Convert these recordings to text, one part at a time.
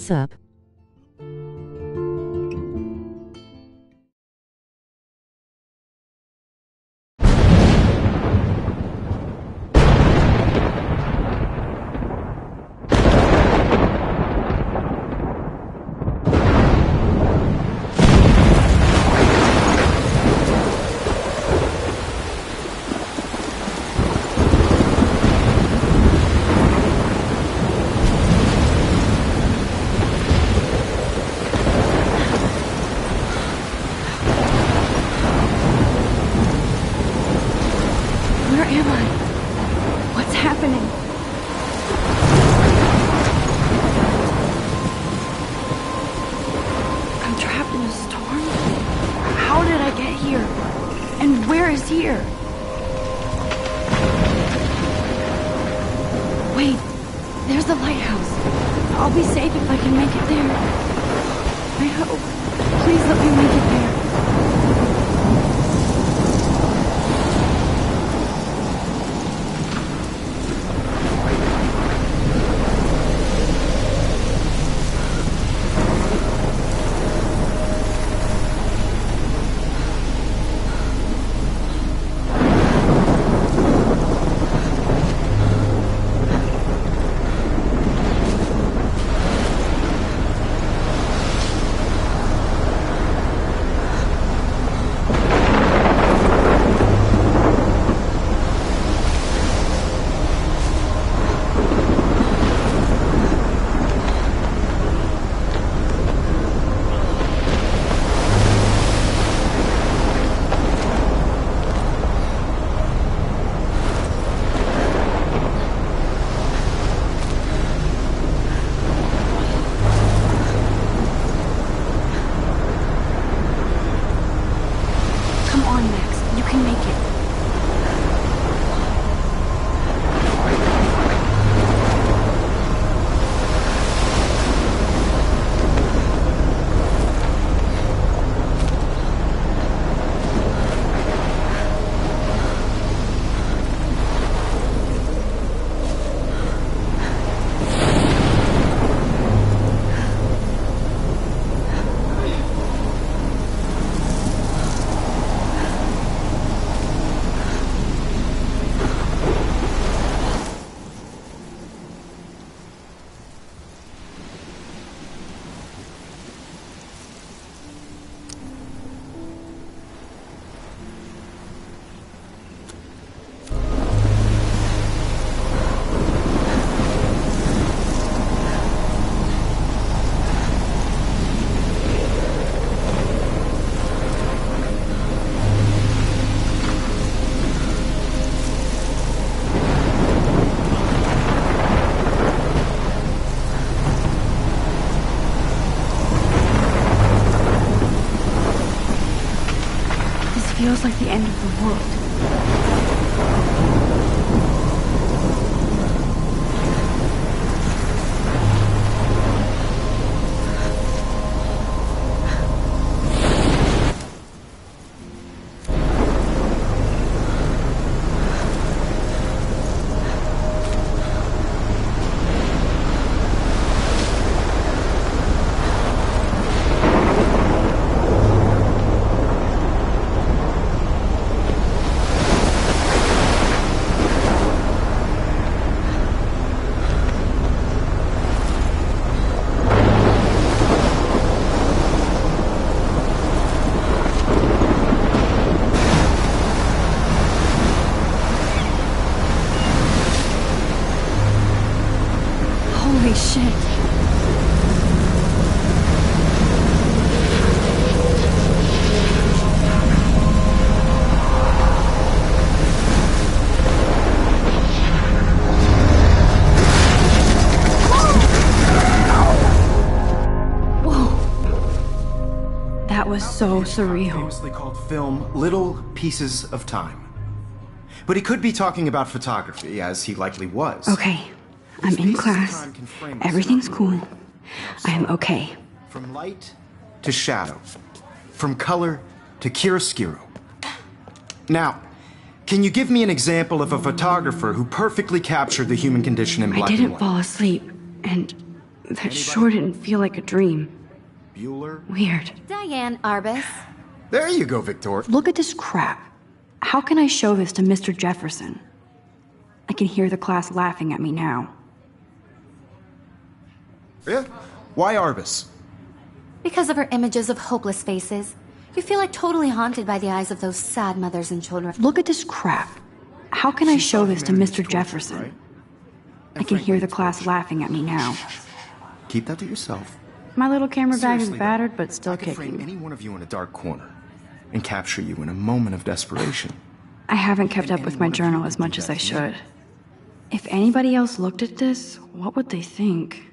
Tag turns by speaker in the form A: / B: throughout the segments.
A: What's up?
B: Here. Wait, there's the lighthouse. I'll be safe if I can make it there. I hope. Please let me make it there. Feels like the end of the world. Holy shit. That was so surreal.
C: Famously called film Little Pieces of Time. But he could be talking about photography, as he likely was.
B: Okay, I'm in class. Everything's cool. I am okay.
C: From light to shadow. From color to chiaroscuro. Now, can you give me an example of a photographer who perfectly captured the human condition in black and white?
B: I didn't fall asleep, and That sure didn't feel like a dream.
C: Bueller?
B: Weird.
A: Diane Arbus.
C: There you go, Victoria.
B: Look at this crap. How can I show this to Mr. Jefferson? I can hear the class laughing at me now.
C: Yeah? Why Arbus?
A: Because of her images of hopeless faces. You feel like totally haunted by the eyes of those sad mothers and children.
B: Look at this crap. How can I show this to Mr. Jefferson?
C: Right?
B: I can hear the class laughing at me now.
C: Keep that to yourself.
B: My little camera bag is
C: Seriously,
B: battered, but still
C: I could frame
B: kicking.
C: any one of you in a dark corner and capture you in a moment of desperation.
B: I haven't kept up with my journal as much as I should. If anybody else looked at this, what would they think?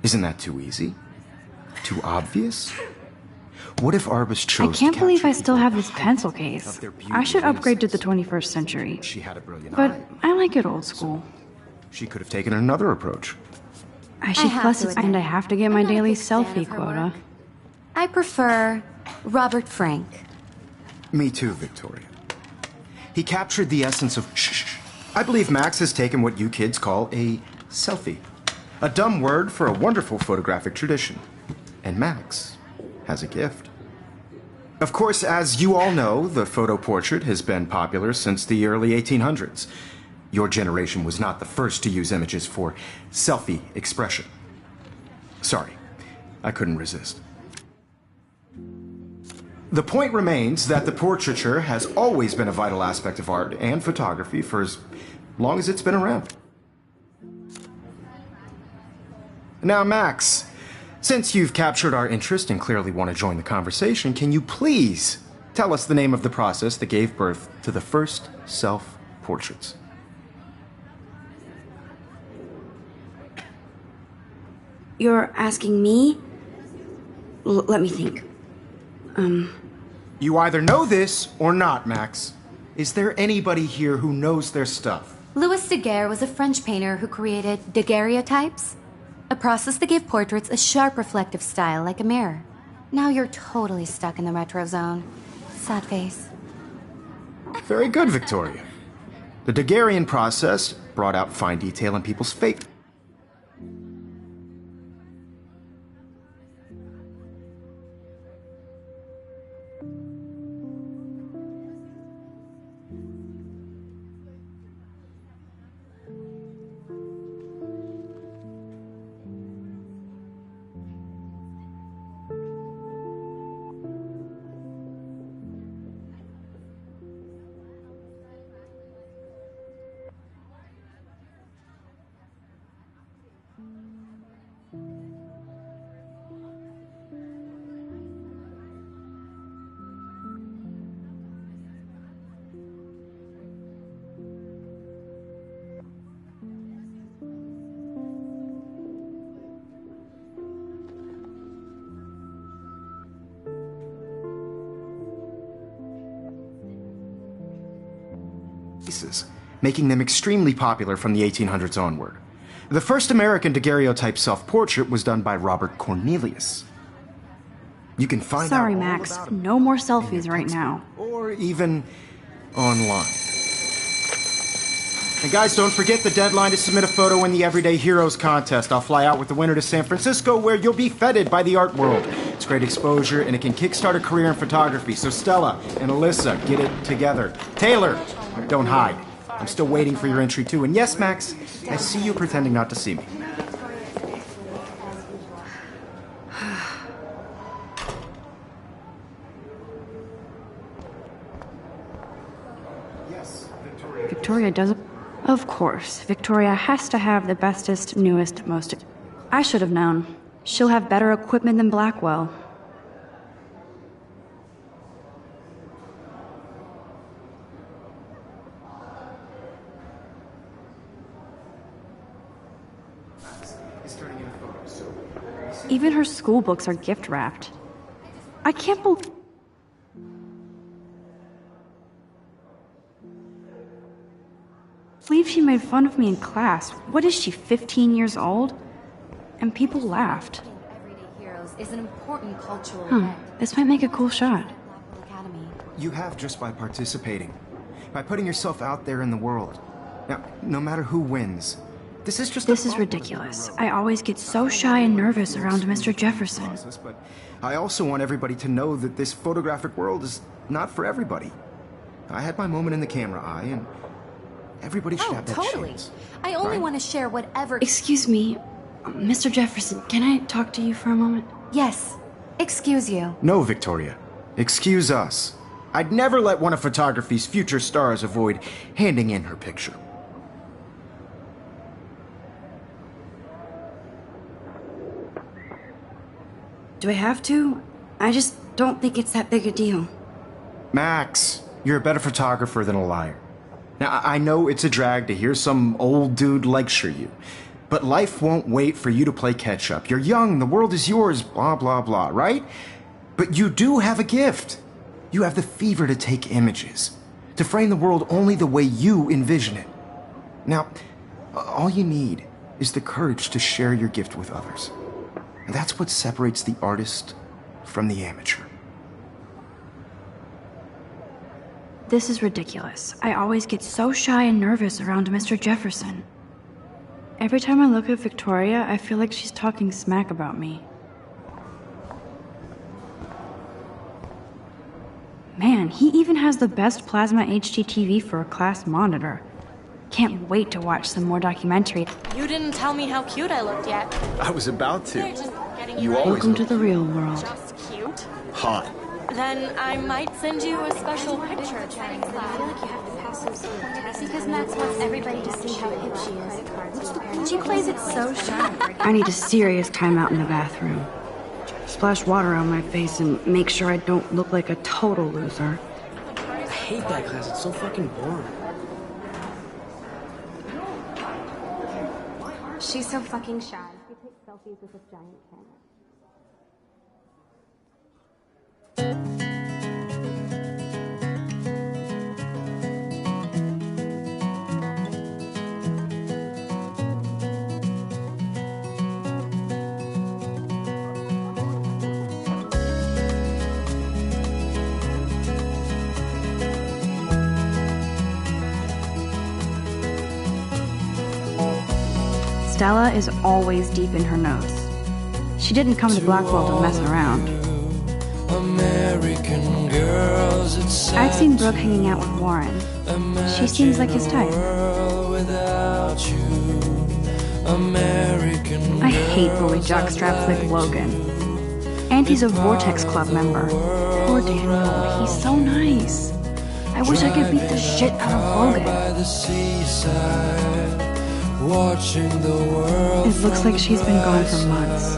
C: Isn't that too easy? Too obvious? What if Arbus
B: I
C: chose
B: can't
C: to
B: believe I
C: capture
B: still
C: people
B: have this
C: because
B: pencil
C: of
B: case.
C: their beauty
B: I should
C: and
B: upgrade to the
C: innocence?
B: 21st century.
C: She had a brilliant
B: But
C: eye.
B: I like it old school.
C: She could have taken another approach.
B: I should
A: have
B: plus
A: to
B: it's and
A: admit,
B: I have to get
A: I'm
B: my
A: not a
B: daily
A: big fan
B: selfie
A: of her
B: quota.
A: work. I prefer Robert Frank.
C: Me too, Victoria. He captured the essence of shh. I believe Max has taken what you kids call a selfie. A dumb word for a wonderful photographic tradition. And Max has a gift. Of course, as you all know, the photo portrait has been popular since the early 1800s. Your generation was not the first to use images for selfie expression. Sorry, I couldn't resist. The point remains that the portraiture has always been a vital aspect of art and photography for as long as it's been around. Now, Max, since you've captured our interest and clearly want to join the conversation, can you please tell us the name of the process that gave birth to the first self-portraits?
D: You're asking me? Let me think.
C: You either know this or not, Max. Is there anybody here who knows their stuff?
A: Louis Daguerre was a French painter who created daguerreotypes, a process that gave portraits a sharp reflective style like a mirror. Now you're totally stuck in the retro zone. Sad face.
C: Very good, Victoria. The Daguerrean process brought out fine detail in people's fate. Making them extremely popular from the 1800s onward. The first American daguerreotype self-portrait was done by Robert Cornelius. You can find
B: Sorry,
C: out all
B: Max.
C: about him
B: No more
C: in
B: selfies
C: your
B: right now.
C: textbook, or even online. And guys, don't forget the deadline to submit a photo in the Everyday Heroes contest. I'll fly out with the winner to San Francisco, where you'll be feted by the art world. It's great exposure, and it can kickstart a career in photography. So Stella and Alyssa, get it together. Taylor, don't hide. I'm still waiting for your entry too. And yes, Max, I see you pretending not to see me. Yes, Victoria.
B: Victoria does. Of course, Victoria has to have the bestest, newest, most. I should have known. She'll have better equipment than Blackwell. Even her school books are gift wrapped. I can't believe she made fun of me in class. What is she, 15 years old? And people laughed.
A: Everyday Heroes is an important cultural
B: Huh,
A: event.
B: this might make a cool shot.
A: Blackwell Academy.
C: You have just by participating, by putting yourself out there in the world. Now, no matter who wins, this is just
B: This is ridiculous. I always get so shy and nervous around Mr. Jefferson.
C: But I also want everybody to know that this photographic world is not for everybody. I had my moment in the camera eye, and everybody should
A: Oh,
C: have that
A: totally.
C: chance.
A: I only
C: Right?
A: want to share whatever.
B: Excuse me, Mr. Jefferson, can I talk to you for a moment?
A: Yes. Excuse you.
C: No, Victoria. Excuse us. I'd never let one of photography's future stars avoid handing in her picture.
D: Do I have to? I just don't think it's that big a deal.
C: Max, You're a better photographer than a liar. Now, I know it's a drag to hear some old dude lecture you, but life won't wait for you to play catch-up. You're young, the world is yours, blah, blah, blah, right? But you do have a gift. You have the fever to take images, to frame the world only the way you envision it. Now, all you need is the courage to share your gift with others. And that's what separates the artist from the amateur.
B: This is ridiculous. I always get so shy and nervous around Mr. Jefferson. Every time I look at Victoria, I feel like she's talking smack about me. Man, he even has the best plasma HDTV for a class monitor. Can't wait to watch some more documentary.
E: You didn't tell me how cute I looked yet.
C: I was about
E: They're
C: to.
E: just getting
C: You
E: ready.
C: always
B: Welcome to the real world.
E: Just cute.
C: Hot.
E: Then I might send you a special picture during class.
A: Because Max wants everybody to see how hip she is. She plays it so sharp.
B: I need a serious timeout in the bathroom. Splash water on my face and make sure I don't look like a total loser.
F: I hate that class. It's so fucking boring.
A: She's so fucking shy. She takes selfies with a giant camera.
B: Stella is always deep in her nose. She didn't come to Blackwell to mess around.
G: American girls, it's
B: I've seen Brooke hanging out with Warren. She seems like his type.
G: without you. American
B: I hate bully jockstraps like Logan. And he's a Vortex Club member. Poor Daniel, he's so nice. I wish I could beat the shit out of Logan.
G: by the seaside, watching the world.
B: It looks like she's been gone for months.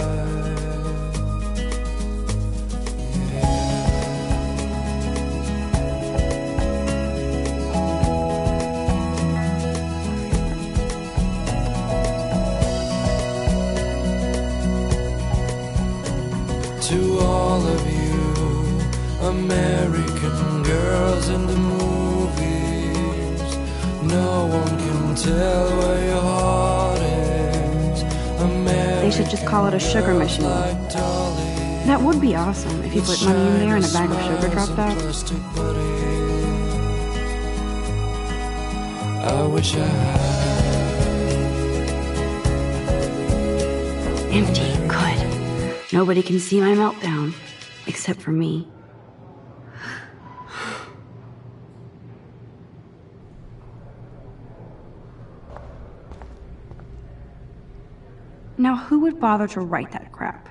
G: To all of you, American girls in the movies, no one can tell where your heart is.
B: They should just call it a sugar machine. That would be awesome if you put money in there and a bag of sugar dropped out.
G: I wish I had.
B: Empty, good. Nobody can see my meltdown, except for me. Now, who would bother to write that crap?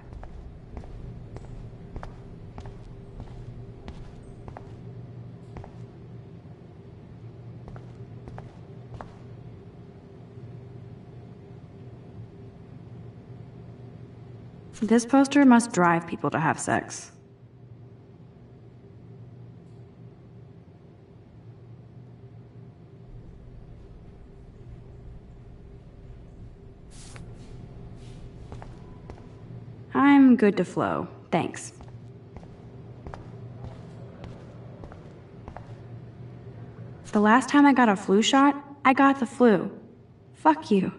B: This poster must drive people to have sex. I'm good to flow, thanks. The last time I got a flu shot, I got the flu. Fuck you.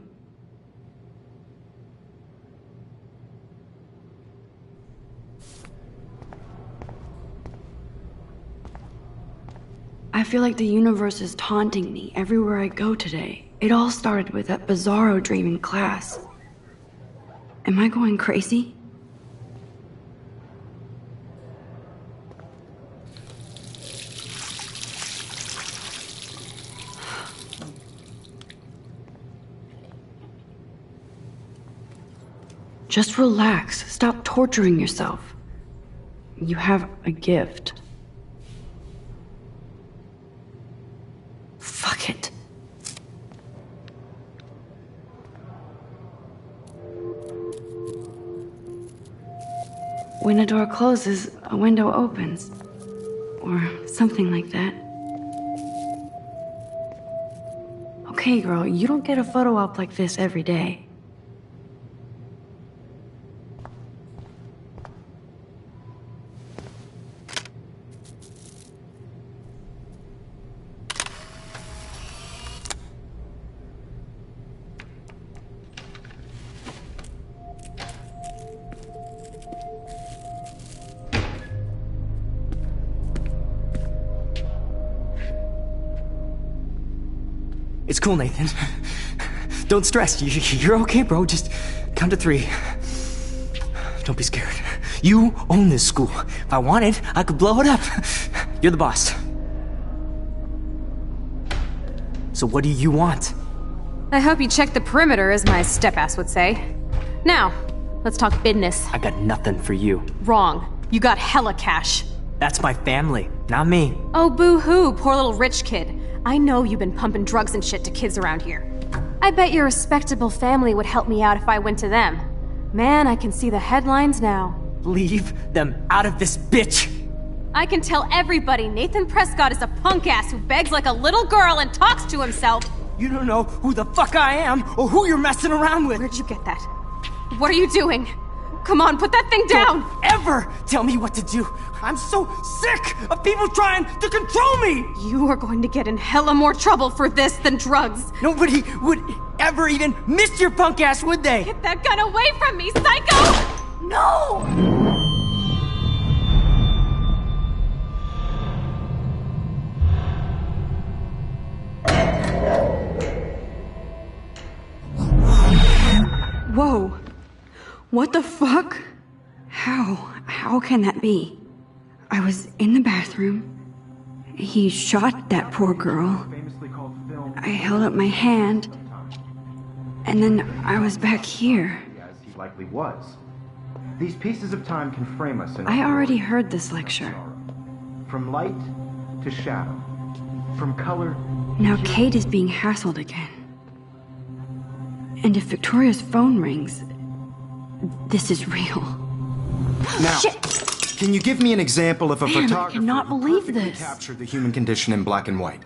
B: I feel like the universe is taunting me everywhere I go today. It all started with that bizarro dream in class. Am I going crazy? Just relax. Stop torturing yourself. You have a gift. Fuck it. When a door closes, a window opens. Or something like that. Okay, girl, you don't get a photo op like this every day.
F: It's cool, Nathan. Don't stress. You're okay, bro. Just count to 3. Don't be scared. You own this school. If I wanted, I could blow it up. You're the boss. So what do you want?
H: I hope you checked the perimeter, as my step-ass would say. Now, let's talk business.
F: I got nothing for you.
H: Wrong. You got hella cash.
F: That's my family, not me.
H: Oh, boo-hoo, poor little rich kid. I know you've been pumping drugs and shit to kids around here. I bet your respectable family would help me out if I went to them. Man, I can see the headlines now.
F: Leave them out of this bitch!
H: I can tell everybody Nathan Prescott is a punk ass who begs like a little girl and talks to himself.
F: You don't know who the fuck I am or who you're messing around with.
H: Where'd you get that? What are you doing? Come on, put that thing down!
F: Don't ever tell me what to do! I'm so sick of people trying to control me!
H: You are going to get in hella more trouble for this than drugs.
F: Nobody would ever even miss your punk ass, would they?
H: Get that gun away from me, psycho! No!
B: Whoa. What the fuck? How can that be? I was in the bathroom. He shot that poor girl. I held up my hand. And then I was back here.
C: As he likely was. These pieces of time can frame us in
B: I already heard this lecture.
C: From light to shadow. From color.
B: Now Kate is being hassled again. And if Victoria's phone rings, this is real.
C: Now,
B: Shit.
C: Can you give me an example of a
B: Man, I
C: photographer
B: cannot
C: who
B: believe
C: perfectly
B: this.
C: captured the human condition in black and white?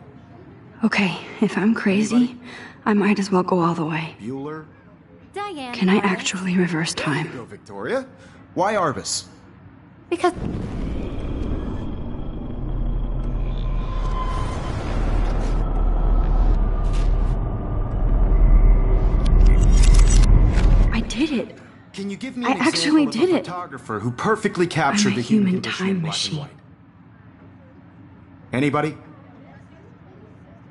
B: Okay, if I'm crazy, I might as well go all the way.
C: Bueller?
A: Diane.
B: Can I
A: Lawrence.
B: actually reverse time?
C: Go, Victoria. Why Arbus?
A: Because
B: I did it.
C: Can you give me
B: I
C: an
B: actually
C: example of
B: did
C: a
B: it.
C: photographer who perfectly captured
B: I'm a
C: the human
B: human
C: condition
B: time
C: in black
B: machine.
C: and white? Anybody?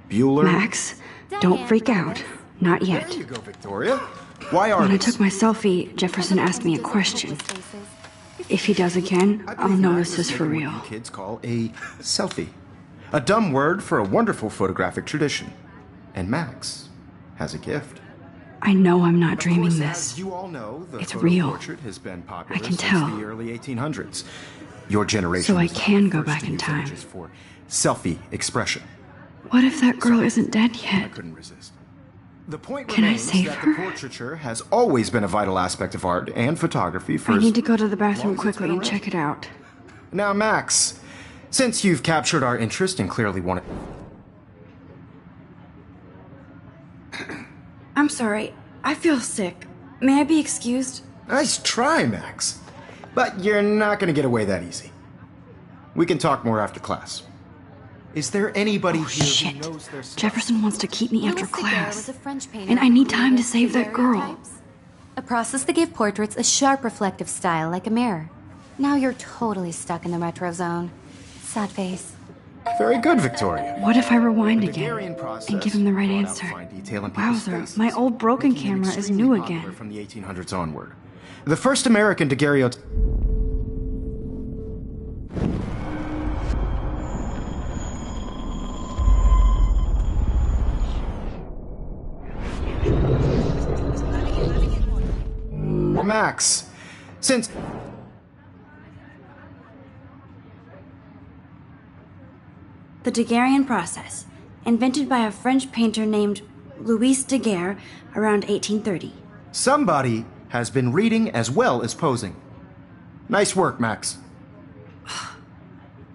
C: Bueller?
B: Max, don't
A: Diane
B: freak
A: Lawrence.
B: out. Not yet.
C: There you go, Victoria. Why Arbus?
B: When I took my selfie, Jefferson asked me a question. If he does again,
C: I
B: I'll
C: believe
B: know
C: Max
B: this is
C: has
B: for
C: taken
B: real.
C: what you kids call a selfie. A dumb word for a wonderful photographic tradition. And Max has a gift.
B: I know I'm not
C: Of
B: dreaming
C: course,
B: this.
C: as you all know, the
B: It's
C: photo
B: real.
C: portrait has been popular
B: I can
C: since
B: tell.
C: the early 1800s. Your generation
B: So I
C: was the
B: can go
C: first
B: back
C: to
B: in
C: use
B: time.
C: images for selfie expression.
B: What if that girl isn't dead
C: I
B: yet?
C: couldn't resist. The point
B: Can I
C: remains
B: save
C: that
B: her?
C: the portraiture has always been a vital aspect of art and photography for
B: I
C: as
B: need to go to the
C: long
B: bathroom
C: as it's
B: quickly
C: been
B: and check it out.
C: Now, Max, since you've captured our interest and clearly want it.
D: I'm sorry. I feel sick. May I be excused?
C: Nice try, Max. But you're not going to get away that easy. We can talk more after class. Is there anybody here
B: Shit.
C: who knows their stuff?
B: Jefferson wants to keep me after
A: Louis Daguerre
B: class.
A: was a French painter
B: And I
A: who
B: need time to
A: created
B: save that girl.
A: daguerreotypes, a process that gave portraits a sharp reflective style like a mirror. Now you're totally stuck in the retro zone. Sad face.
C: Very good, Victoria.
B: What if I rewind
C: The
B: again
C: Daguerrean process
B: and give him the right
C: brought out
B: answer?
C: fine detail in people's
B: Wowzer,
C: faces,
B: my old broken
C: making them
B: camera is
C: extremely
B: new
C: popular
B: again.
C: From the 1800s onward. The first American daguerreotype. Max, since
D: The Daguerrean process, invented by a French painter named Louis Daguerre around 1830.
C: somebody has been reading as well as posing. Nice work, Max.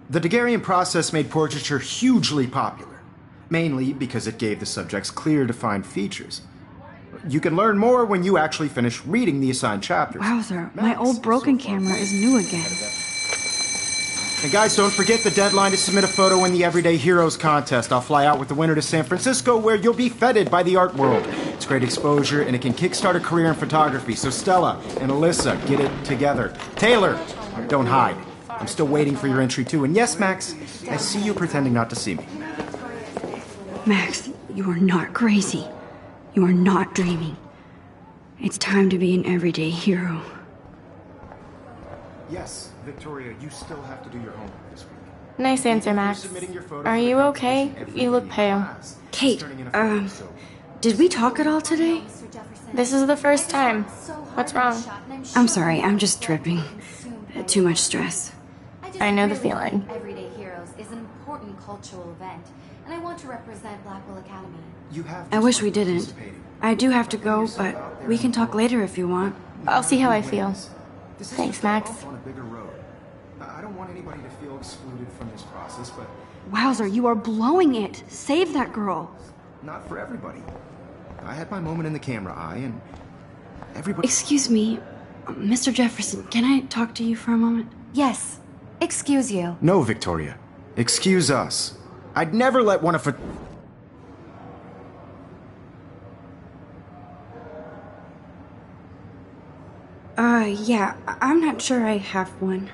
C: The Daguerrean process made portraiture hugely popular. mainly because it gave the subjects clear, defined features. You can learn more when you actually finish reading the assigned chapters.
B: Wowzer, my old broken camera is new again.
C: And guys, don't forget the deadline to submit a photo in the Everyday Heroes contest. I'll fly out with the winner to San Francisco, where you'll be feted by the art world. It's great exposure, and it can kickstart a career in photography. So Stella and Alyssa, get it together. Taylor, don't hide. I'm still waiting for your entry too. And yes, Max, I see you pretending not to see me.
B: Max, you are not crazy. You are not dreaming. It's time to be an everyday hero.
C: Yes, Victoria, you still have to do your homework this week.
E: Nice answer, Max. Are you okay? You look pale.
B: Kate, did we talk at all today?
E: This is the first time. What's wrong?
B: I'm sorry, I'm just tripping. Too much stress.
E: I know the feeling.
A: Everyday Heroes is an important cultural event, and I want to represent Blackwell Academy.
C: You have
B: I wish we didn't. I do have to go, but we can talk later if you want.
E: I'll see how I feel. Thanks, Max.
C: On a bigger road. I don't want anybody to feel excluded from this process, but
B: Wowzer, you are blowing it. Save that girl.
C: not for everybody. I had my moment in the camera eye, and everybody...
B: Excuse me, Mr. Jefferson, can I talk to you for a moment?
A: Yes. Excuse you.
C: No, Victoria. Excuse us. I'd never let one of...
B: Yeah, I'm not sure I have one.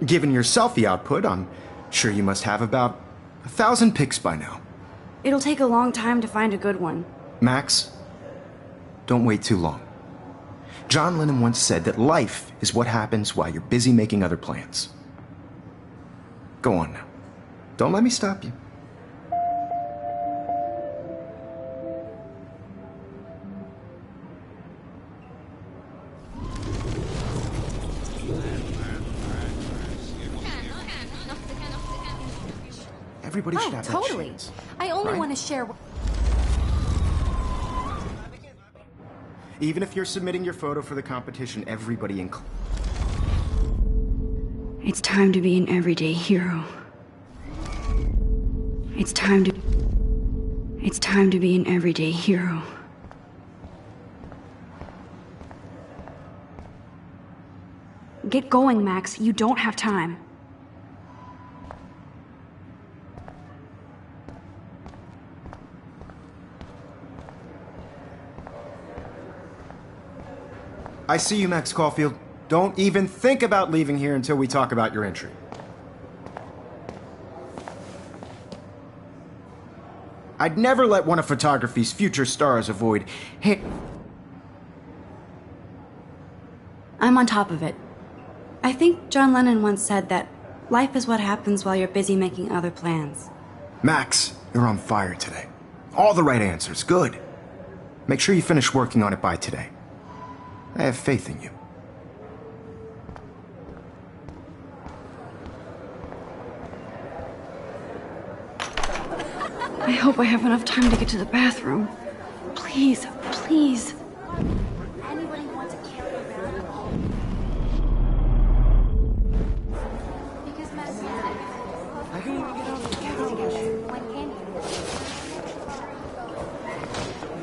C: Given your selfie output, I'm sure you must have about 1,000 pics by now.
B: It'll take a long time to find a good one.
C: Max, don't wait too long. John Lennon once said that life is what happens while you're busy making other plans. Go on now. Don't let me stop you. Everybody should have that
A: Totally.
C: chance,
A: I only
C: right?
A: want to share.
C: Even if you're submitting your photo for the competition, everybody
B: It's time to be an everyday hero. It's time to be an everyday hero. Get going, Max. You don't have time.
C: I see you, Max Caulfield. Don't even think about leaving here until we talk about your entry. I'd never let one of photography's future stars avoid... Hey,
D: I'm on top of it. I think John Lennon once said that life is what happens while you're busy making other plans.
C: Max, you're on fire today. All the right answers. Good. Make sure you finish working on it by today. I have faith in you.
B: I hope I have enough time to get to the bathroom. Please, please.
A: Anybody want to carry around? Because Max
F: I can even get out.
A: like candy.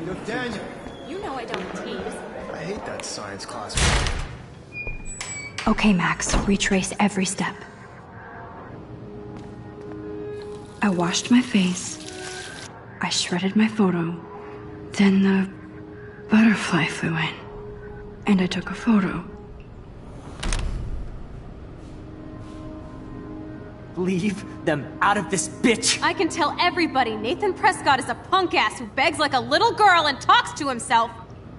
C: Yo, Daniel.
E: You know I don't tease.
C: I hate that science class.
B: Okay, Max, retrace every step. I washed my face. I shredded my photo. Then the butterfly flew in. And I took a photo.
F: Leave them out of this bitch!
H: I can tell everybody Nathan Prescott is a punk ass who begs like a little girl and talks to himself.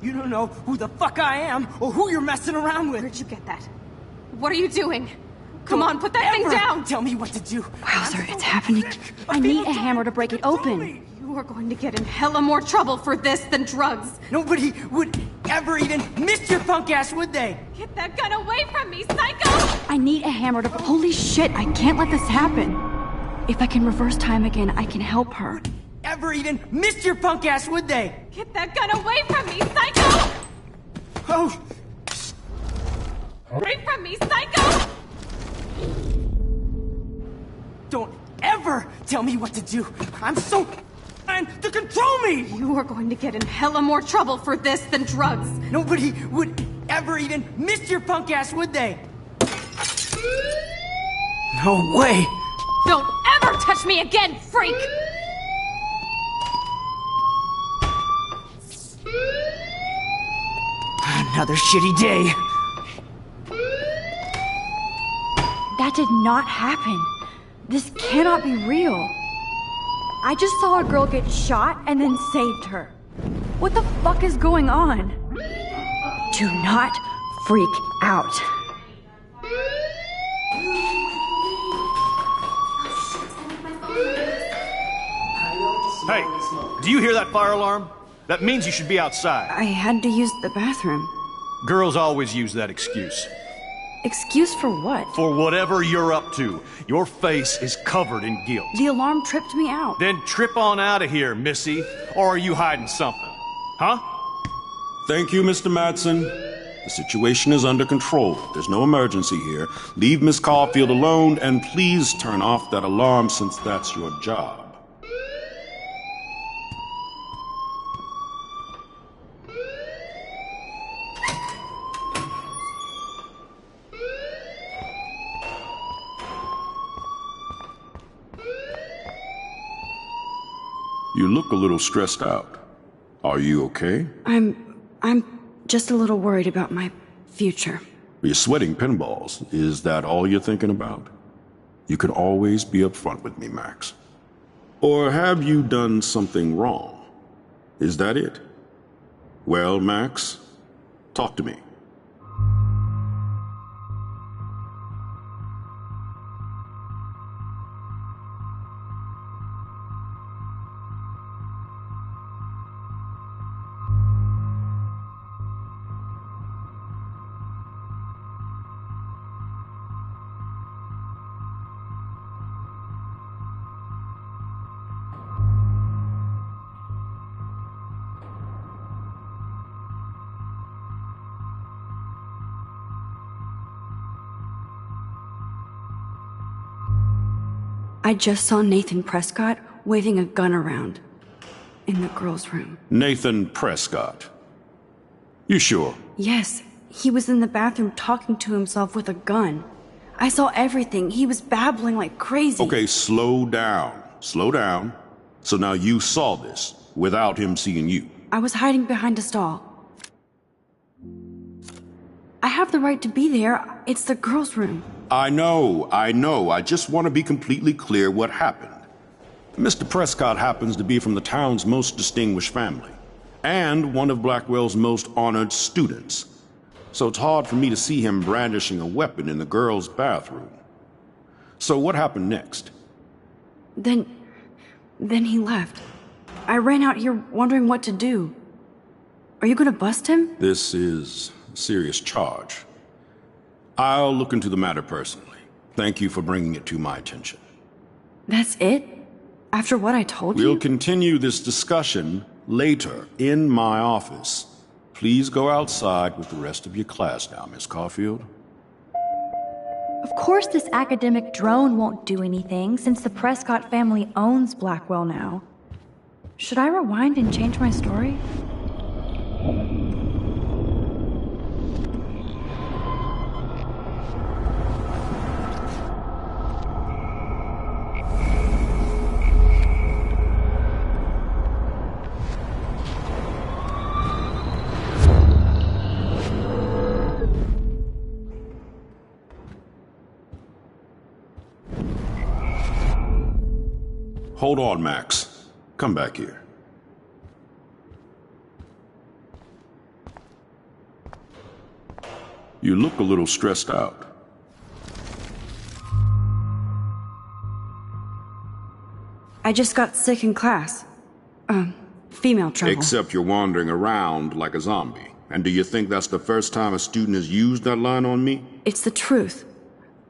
F: You don't know who the fuck I am or who you're messing around with.
H: Where'd you get that? What are you doing? Come on, put that thing
F: Ever
H: down!
F: Tell me what to do.
B: Wowzer, it's happening. I need a hammer to break it open.
H: You are going to get in hella more trouble for this than drugs.
F: Nobody would ever even miss your punk ass, would they?
H: Get that gun away from me, psycho!
B: I need a hammer to... Holy shit, I can't let this happen. If I can reverse time again, I can help her.
F: Ever even miss your punk ass, would they?
H: Get that gun away from me, psycho!
F: Oh,
H: Away from me, psycho!
F: don't ever tell me what to do. I'm so trying to control me!
H: You are going to get in hella more trouble for this than drugs.
F: Nobody would ever even miss your punk ass, would they? No way!
H: Don't ever touch me again, freak!
F: Another shitty day.
B: That did not happen. This cannot be real. I just saw a girl get shot and then saved her. What the fuck is going on? Do not freak out.
I: Hey, do you hear that fire alarm? That means you should be outside.
B: I had to use the bathroom.
I: Girls always use that excuse.
B: Excuse for what?
I: For whatever you're up to. Your face is covered in guilt.
B: The alarm tripped me out.
I: Then trip on out of here, Missy. Or are you hiding something? Huh?
J: Thank you, Mr. Madsen. The situation is under control. There's no emergency here. Leave Miss Caulfield alone, and please turn off that alarm since that's your job. You look a little stressed out. Are you okay?
B: I'm just a little worried about my future.
J: You're sweating pinballs. Is that all you're thinking about? You can always be upfront with me, Max. Or have you done something wrong? Is that it? Well, Max, talk to me.
B: I just saw Nathan Prescott waving a gun around in the girls' room.
J: Nathan Prescott. You sure?
B: Yes, he was in the bathroom talking to himself with a gun. I saw everything. He was babbling like crazy.
J: Okay, slow down. Slow down. So now you saw this without him seeing you.
B: I was hiding behind a stall. I have the right to be there. It's the girls' room.
J: I know. I just want to be completely clear what happened. Mr. Prescott happens to be from the town's most distinguished family, and one of Blackwell's most honored students. So it's hard for me to see him brandishing a weapon in the girls' bathroom. So what happened next?
B: Then he left. I ran out here wondering what to do. Are you gonna bust him?
J: This is a serious charge. I'll look into the matter personally. Thank you for bringing it to my attention.
B: That's it? After what I told you?
J: We'll continue this discussion later in my office. Please go outside with the rest of your class now, Miss Caulfield.
K: Of course this academic drone won't do anything, since the Prescott family owns Blackwell now. Should I rewind and change my story?
J: Hold on, Max. Come back here. You look a little stressed out.
B: I just got sick in class. Female trouble.
J: Except you're wandering around like a zombie. And do you think that's the first time a student has used that line on me?
B: It's the truth.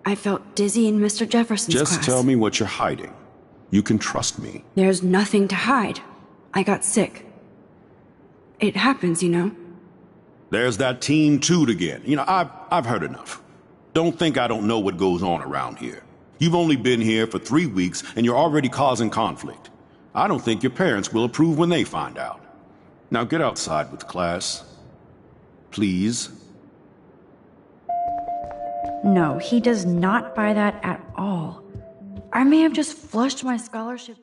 B: I felt dizzy in Mr. Jefferson's class.
J: Just tell me what you're hiding. You can trust me.
B: There's nothing to hide. I got sick. It happens, you know.
J: There's that teen toot again. You know, I've heard enough. Don't think I don't know what goes on around here. You've only been here for 3 weeks, and you're already causing conflict. I don't think your parents will approve when they find out. Now get outside with class. Please.
K: No, he does not buy that at all. I may have just flushed my scholarship.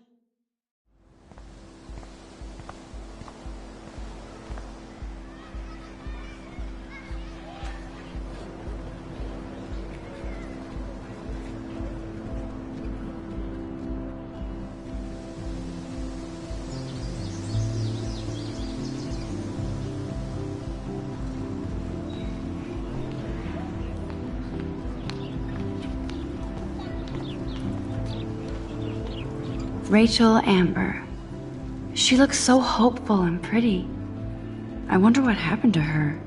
K: Rachel Amber. She looks so hopeful and pretty. I wonder what happened to her.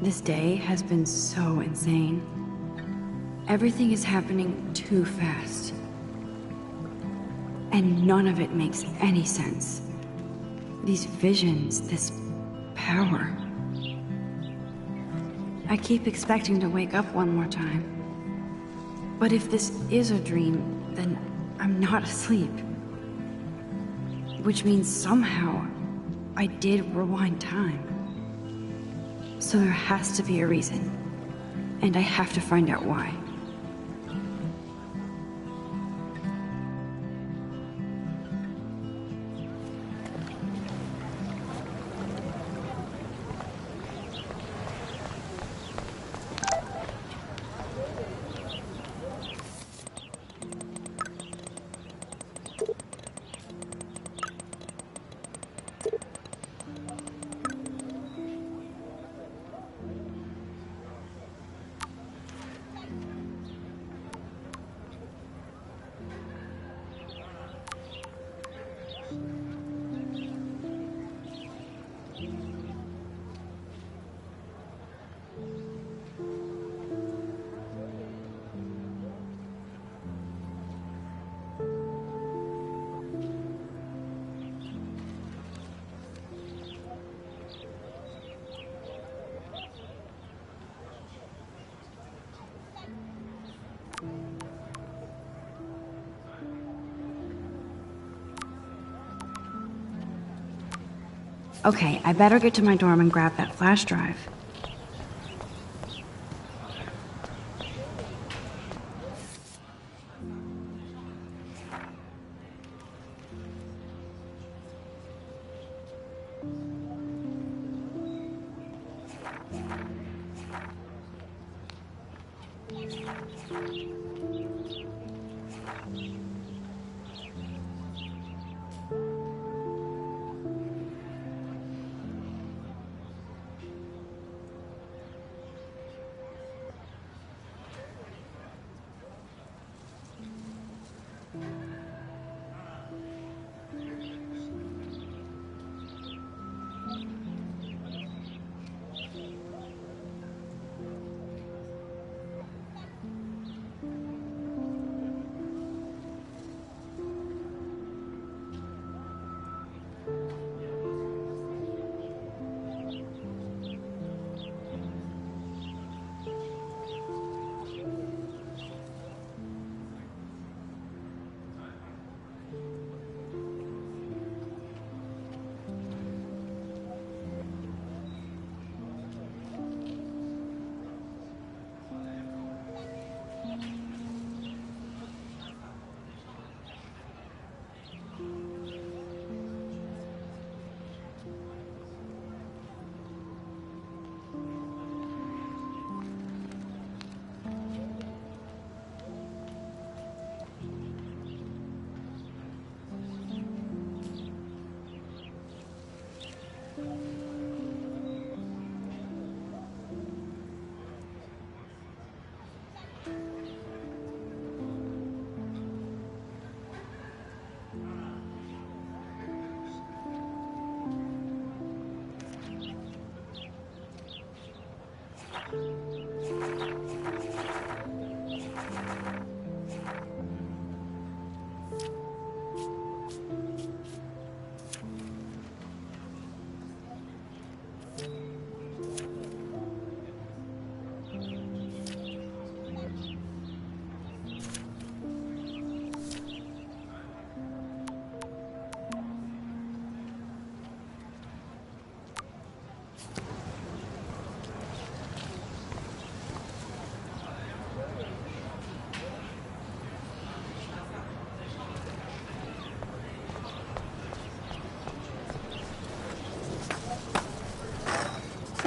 K: This day has been so insane. Everything is happening too fast. And none of it makes any sense. These visions, this power. I keep expecting to wake up one more time. But if this is a dream, then I'm not asleep. Which means somehow I did rewind time. So there has to be a reason. And I have to find out why. Okay, I better get to my dorm and grab that flash drive.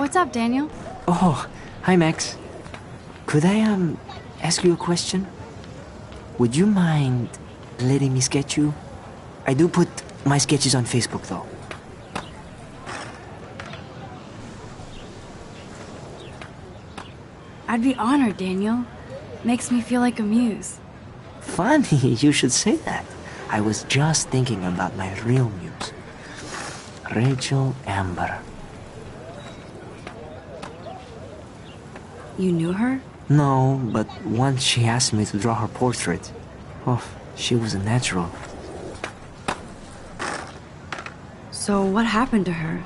D: What's up, Daniel?
F: Oh, hi, Max. Could I, ask you a question? Would you mind letting me sketch you? I do put my sketches on Facebook, though.
D: I'd be honored, Daniel. Makes me feel like a muse.
F: Funny you should say that. I was just thinking about my real muse. Rachel Amber.
D: You knew her?
F: No, but once she asked me to draw her portrait. Oh, she was a natural.
D: So what happened to her?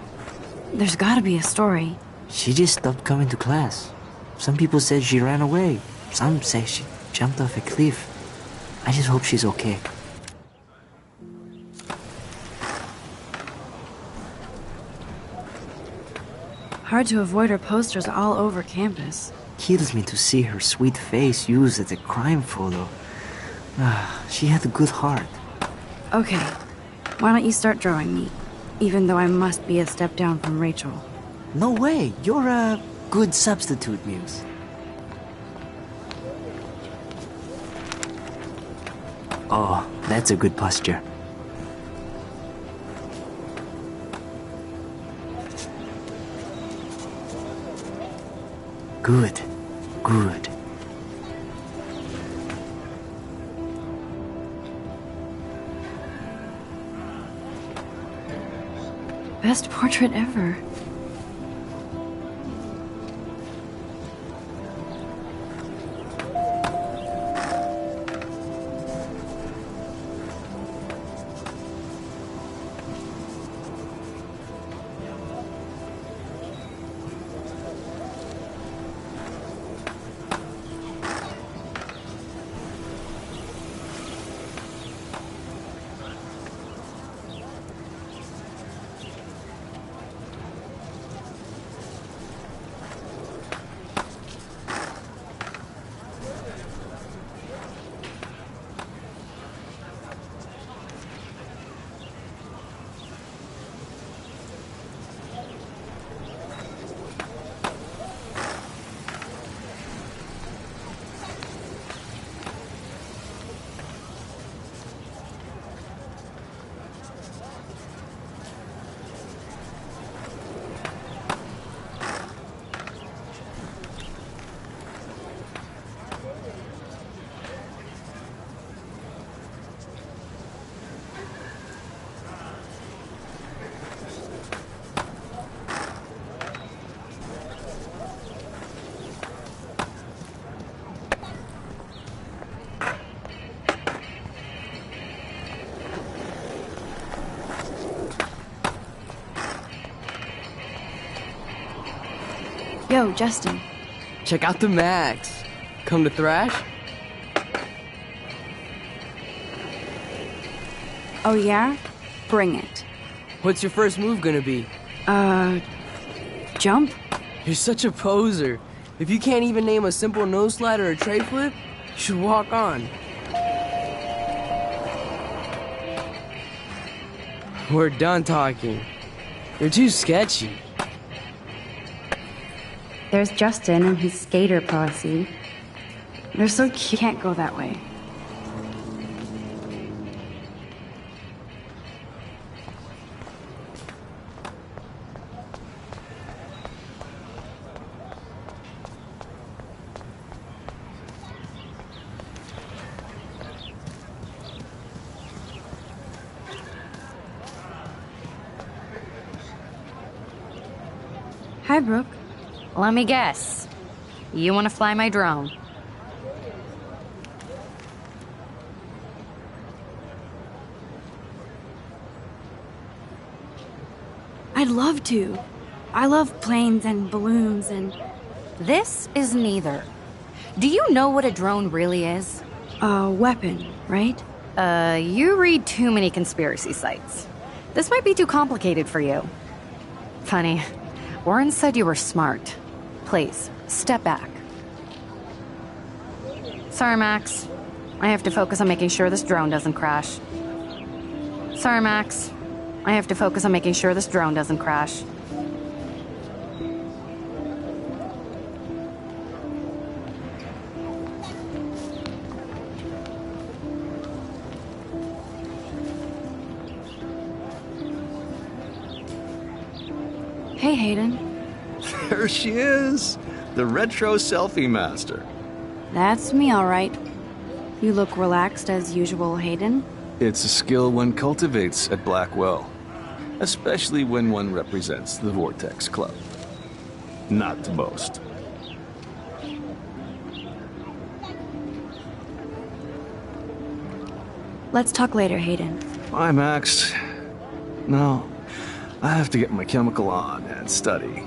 D: There's gotta be a story.
F: She just stopped coming to class. Some people said she ran away. Some say she jumped off a cliff. I just hope she's okay.
D: Hard to avoid her posters all over campus.
F: Kills me to see her sweet face used as a crime photo. She had a good heart.
D: Okay, why don't you start drawing me? Even though I must be a step down from Rachel.
F: No way, you're a good substitute, Muse. Oh, that's a good posture. Good, good.
D: Best portrait ever. Yo, Justin.
L: Check out the Max. Come to thrash?
D: Oh yeah? Bring it.
L: What's your first move gonna be?
D: Jump?
L: You're such a poser. If you can't even name a simple nose slide or a tray flip, you should walk on. We're done talking. You're too sketchy.
D: There's Justin and his skater posse. They're so cute. Can't go that way. Hi, Brooke.
A: Let me guess. You want to fly my drone?
D: I'd love to. I love planes and balloons and...
A: This is neither. Do you know what a drone really is?
D: A weapon, right?
A: You read too many conspiracy sites. This might be too complicated for you. Funny. Warren said you were smart. Please, step back. Sorry, Max. I have to focus on making sure this drone doesn't crash. Sorry, Max. I have to focus on making sure this drone doesn't crash.
B: Hey, Hayden.
I: There she is, the retro selfie master.
B: That's me, all right. You look relaxed as usual, Hayden.
I: It's a skill one cultivates at Blackwell, especially when one represents the Vortex Club. Not to boast.
B: Let's talk later, Hayden.
I: Bye, Max. No, I have to get my chemical on and study.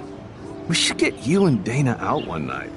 I: We should get you and Dana out one night.